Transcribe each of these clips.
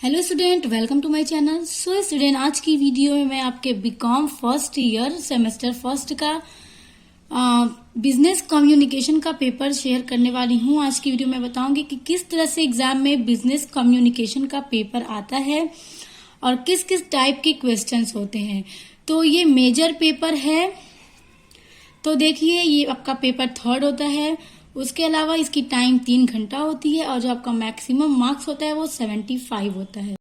Hello student, welcome to my channel. So student, आज की video में मैं आपके BCom first year semester first का बिजनेस कम्युनिकेशन का पेपर शेयर करने वाली हूँ। आज की वीडियो में बताऊंगी कि किस तरह से एग्जाम में बिजनेस कम्युनिकेशन का पेपर आता है और किस किस टाइप के क्वेश्चंस होते हैं। तो ये मेजर पेपर है, तो देखिए ये आपका पेपर थर्ड होता है। उसके अलावा इसकी टाइम 3 घंटा होती है और जो आपका मैक्सिमम मार्क्स होता है वो 75 होता है।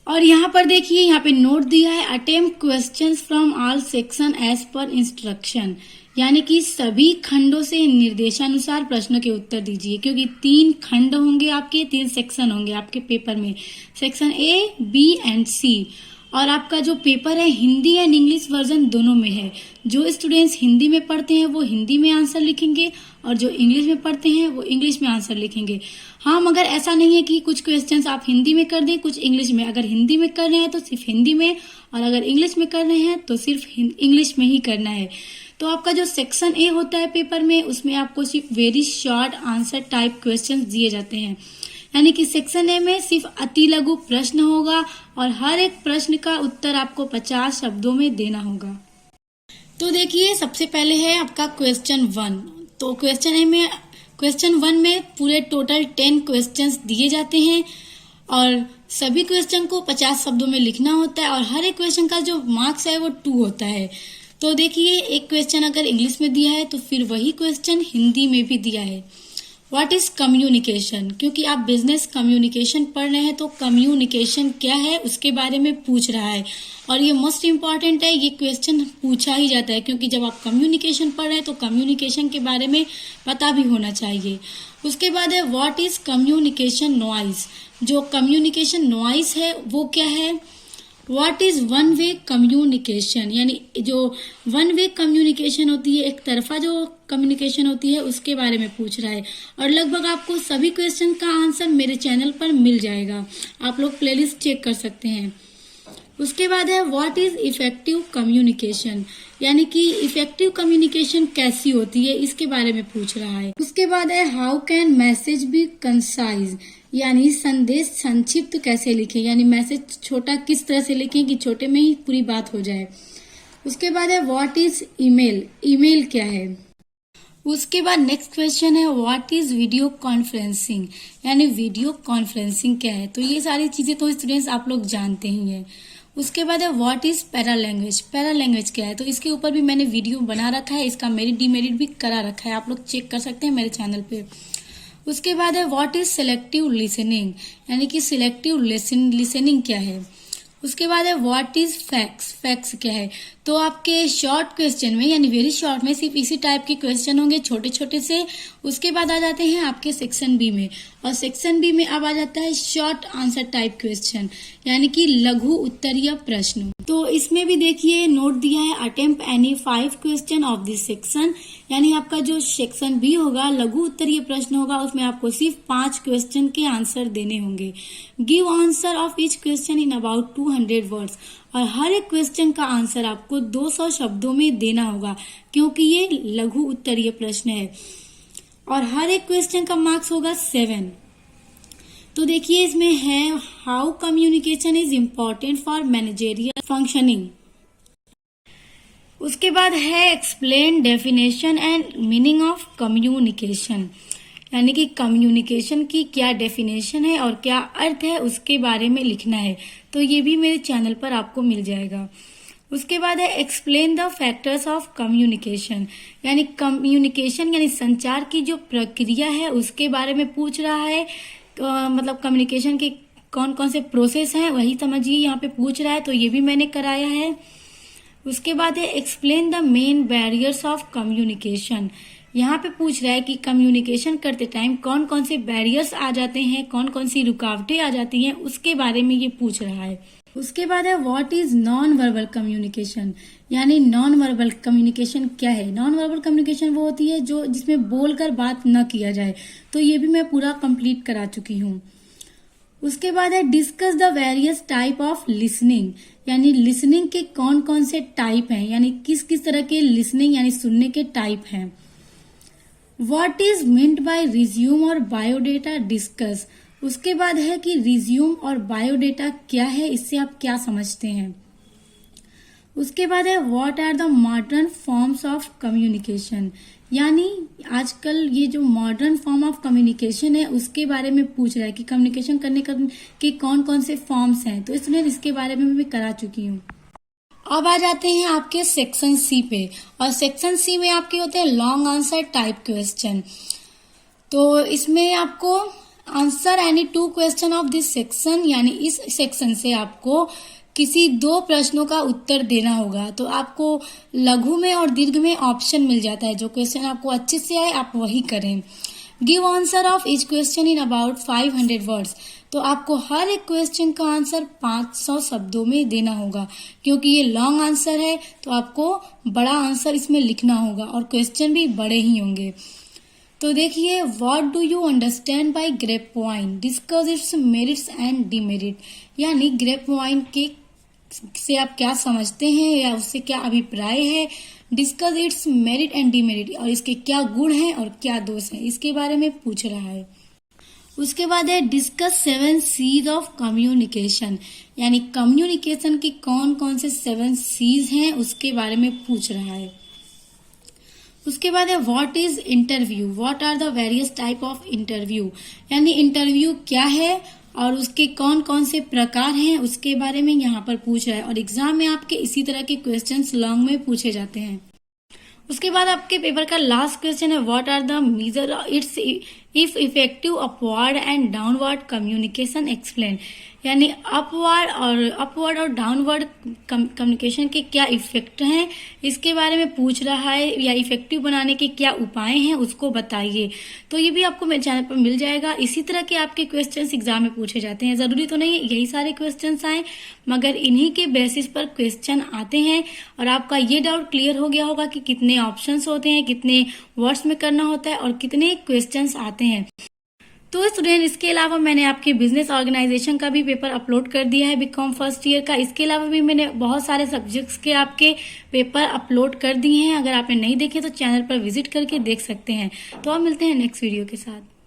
और यहाँ पर देखिए, यहाँ पे नोट दिया है attempt questions from all section as per instruction, यानी कि सभी खंडों से निर्देशानुसार प्रश्नों के उत्तर दीजिए। क्योंकि 3 खंड होंगे, आपके 3 सेक्शन होंगे आपके पेपर में, सेक्शन ए, बी एंड सी। और आपका जो पेपर है हिंदी एंड इंग्लिश वर्जन दोनों में है। जो स्टूडेंट्स हिंदी में पढ़ते हैं वो हिंदी में आंसर लिखेंगे और जो इंग्लिश में पढ़ते हैं वो इंग्लिश में आंसर लिखेंगे। हाँ, मगर ऐसा नहीं है कि कुछ क्वेश्चंस आप हिंदी में कर दें, कुछ इंग्लिश में। अगर हिंदी में कर रहे हैं तो सिर्फ हिंदी में, और अगर इंग्लिश में कर रहे हैं तो सिर्फ इंग्लिश में ही करना है। तो आपका जो सेक्शन ए होता है पेपर में, उसमें आपको सिर्फ very short answer type question दिए जाते हैं। यानी कि सेक्शन ए में सिर्फ अति लघु प्रश्न होगा और हर एक प्रश्न का उत्तर आपको 50 शब्दों में देना होगा। तो देखिए, सबसे पहले है आपका क्वेश्चन 1। तो क्वेश्चन 1 में पूरे टोटल 10 क्वेश्चंस दिए जाते हैं और सभी क्वेश्चन को 50 शब्दों में लिखना होता है और हर एक क्वेश्चन का जो मार्क्स है वो 2 होता है। तो देखिए, एक क्वेश्चन अगर इंग्लिश में दिया है तो फिर वही क्वेश्चन हिंदी में भी दिया है। What is communication? क्योंकि आप बिजनेस कम्युनिकेशन पढ़ रहे हैं तो कम्युनिकेशन क्या है उसके बारे में पूछ रहा है। और ये मोस्ट इम्पॉर्टेंट है, ये क्वेश्चन पूछा ही जाता है क्योंकि जब आप कम्युनिकेशन पढ़ रहे हैं तो कम्युनिकेशन के बारे में पता भी होना चाहिए। उसके बाद है व्हाट इज कम्युनिकेशन नॉइज? जो कम्युनिकेशन नॉइज है वो क्या है? What is one way communication? यानी जो वन वे कम्युनिकेशन होती है, एक तरफा जो कम्युनिकेशन होती है, उसके बारे में पूछ रहा है। और लगभग आपको सभी क्वेश्चन का आंसर मेरे चैनल पर मिल जाएगा, आप लोग प्लेलिस्ट चेक कर सकते हैं। उसके बाद है व्हाट इज इफेक्टिव कम्युनिकेशन? यानी कि इफेक्टिव कम्युनिकेशन कैसी होती है, इसके बारे में पूछ रहा है। उसके बाद है how can message B concise? यानी संदेश संक्षिप्त कैसे लिखें, यानी मैसेज छोटा किस तरह से लिखें कि छोटे में ही पूरी बात हो जाए। उसके बाद है व्हाट इज ईमेल? ईमेल क्या है? उसके बाद नेक्स्ट क्वेश्चन है व्हाट इज वीडियो कॉन्फ्रेंसिंग? यानी वीडियो कॉन्फ्रेंसिंग क्या है? तो ये सारी चीजें तो स्टूडेंट्स आप लोग जानते ही हैं। उसके बाद है what is para language? Para language क्या है? तो इसके ऊपर भी मैंने वीडियो बना रखा है, इसका मेरिट डीमेरिट भी करा रखा है, आप लोग चेक कर सकते हैं मेरे चैनल पे। उसके बाद है व्हाट इज सिलेक्टिव लिसनिंग? यानी कि सिलेक्टिव लिसनिंग क्या है? उसके बाद है व्हाट इज फैक्ट्स? फैक्ट्स क्या है? तो आपके शॉर्ट क्वेश्चन में, यानी वेरी शॉर्ट में, सिर्फ इसी टाइप के क्वेश्चन होंगे, छोटे छोटे से। उसके बाद आ जाते हैं आपके सेक्शन बी में, और सेक्शन बी में अब आ जाता है शॉर्ट आंसर टाइप क्वेश्चन, यानी कि लघु उत्तरीय प्रश्न। तो इसमें भी देखिए नोट दिया है attempt any 5 question of this section. यानी आपका जो सेक्शन बी होगा, लघु उत्तरीय प्रश्न होगा, उसमें आपको सिर्फ 5 क्वेश्चन के आंसर देने होंगे। Give answer of each question in about 200 words. और हर एक क्वेश्चन का आंसर आपको 200 शब्दों में देना होगा क्योंकि ये लघु उत्तरीय प्रश्न है। और हर एक क्वेश्चन का मार्क्स होगा 7। तो देखिए इसमें है how communication is important for managerial functioning. उसके बाद है explain definition and meaning of communication, यानी कि कम्युनिकेशन की क्या डेफिनेशन है और क्या अर्थ है उसके बारे में लिखना है। तो ये भी मेरे चैनल पर आपको मिल जाएगा। उसके बाद है explain the factors of communication, यानी कम्युनिकेशन यानी संचार की जो प्रक्रिया है उसके बारे में पूछ रहा है। तो मतलब कम्युनिकेशन के कौन कौन से प्रोसेस हैं वही समझिए यहाँ पे पूछ रहा है, तो ये भी मैंने कराया है। उसके बाद है explain the main barriers of communication. यहाँ पे पूछ रहा है कि कम्युनिकेशन करते टाइम कौन कौन से बैरियर्स आ जाते हैं, कौन कौन सी रुकावटें आ जाती हैं, उसके बारे में ये पूछ रहा है। उसके बाद है what is non verbal communication? यानी नॉन वर्बल कम्युनिकेशन क्या है? नॉन वर्बल कम्युनिकेशन वो होती है जो जिसमें बोलकर बात न किया जाए। तो ये भी मैं पूरा कंप्लीट करा चुकी हूँ। उसके बाद है discuss the various type of listening, यानी लिसनिंग के कौन कौन से टाइप हैं, यानी किस किस तरह के लिसनिंग यानी सुनने के टाइप हैं। What is meant by resume और बायोडेटा डिस्कस? उसके बाद है कि रिज्यूम और बायोडेटा क्या है, इससे आप क्या समझते हैं। उसके बाद है what are the modern forms of communication, यानी आजकल ये जो मॉडर्न फॉर्म ऑफ कम्युनिकेशन है उसके बारे में पूछ रहा है कि कम्युनिकेशन करने के कौन कौन से फॉर्म्स हैं। तो इसलिए इसके बारे में मैं करा चुकी हूँ। अब आ जाते हैं आपके सेक्शन सी पे, और सेक्शन सी में आपके होते हैं लॉन्ग आंसर टाइप क्वेश्चन। तो इसमें आपको answer any 2 question of this section, यानी इस सेक्शन से आपको किसी 2 प्रश्नों का उत्तर देना होगा। तो आपको लघु में और दीर्घ में ऑप्शन मिल जाता है, जो क्वेश्चन आपको अच्छे से आए आप वही करें। Give answer of each question in about 500 words, तो आपको हर एक क्वेश्चन का आंसर 500 शब्दों में देना होगा, क्योंकि ये लॉन्ग आंसर है तो आपको बड़ा आंसर इसमें लिखना होगा और क्वेश्चन भी बड़े ही होंगे। तो देखिए, what do you understand by grape wine, discuss its merits and demerit, यानी ग्रेप वाइन के से आप क्या समझते हैं या उससे क्या अभिप्राय है। Discuss it's merit and demerit, और इसके क्या गुण हैं और क्या दोष हैं, इसके बारे में पूछ रहा है। उसके बाद है डिस्कस 7 C's ऑफ कम्युनिकेशन, यानी कम्युनिकेशन के कौन कौन से 7 C's हैं उसके बारे में पूछ रहा है। उसके बाद है what is interview, what are the various type of interview, यानी इंटरव्यू क्या है और उसके कौन कौन से प्रकार हैं उसके बारे में यहाँ पर पूछ रहा है। और एग्जाम में आपके इसी तरह के क्वेश्चंस लॉन्ग में पूछे जाते हैं। उसके बाद आपके पेपर का लास्ट क्वेश्चन है what are the major its if effective upward and downward communication explain, यानी अपवर्ड और डाउनवर्ड कम्युनिकेशन के क्या इफेक्ट हैं इसके बारे में पूछ रहा है, या इफेक्टिव बनाने के क्या उपाय हैं उसको बताइए। तो ये भी आपको मेरे चैनल पर मिल जाएगा। इसी तरह के आपके क्वेश्चंस एग्जाम में पूछे जाते हैं। जरूरी तो नहीं यही सारे क्वेश्चंस आए, मगर इन्हीं के बेसिस पर क्वेश्चन आते हैं। और आपका ये डाउट क्लियर हो गया होगा कि कितने ऑप्शंस होते हैं, कितने वर्ड्स में करना होता है और कितने क्वेश्चंस आते हैं। तो स्टूडेंट, इसके अलावा मैंने आपके बिजनेस ऑर्गेनाइजेशन का भी पेपर अपलोड कर दिया है बीकॉम फर्स्ट ईयर का। इसके अलावा भी मैंने बहुत सारे सब्जेक्ट्स के आपके पेपर अपलोड कर दिए हैं। अगर आपने नहीं देखे तो चैनल पर विजिट करके देख सकते हैं। तो अब मिलते हैं नेक्स्ट वीडियो के साथ।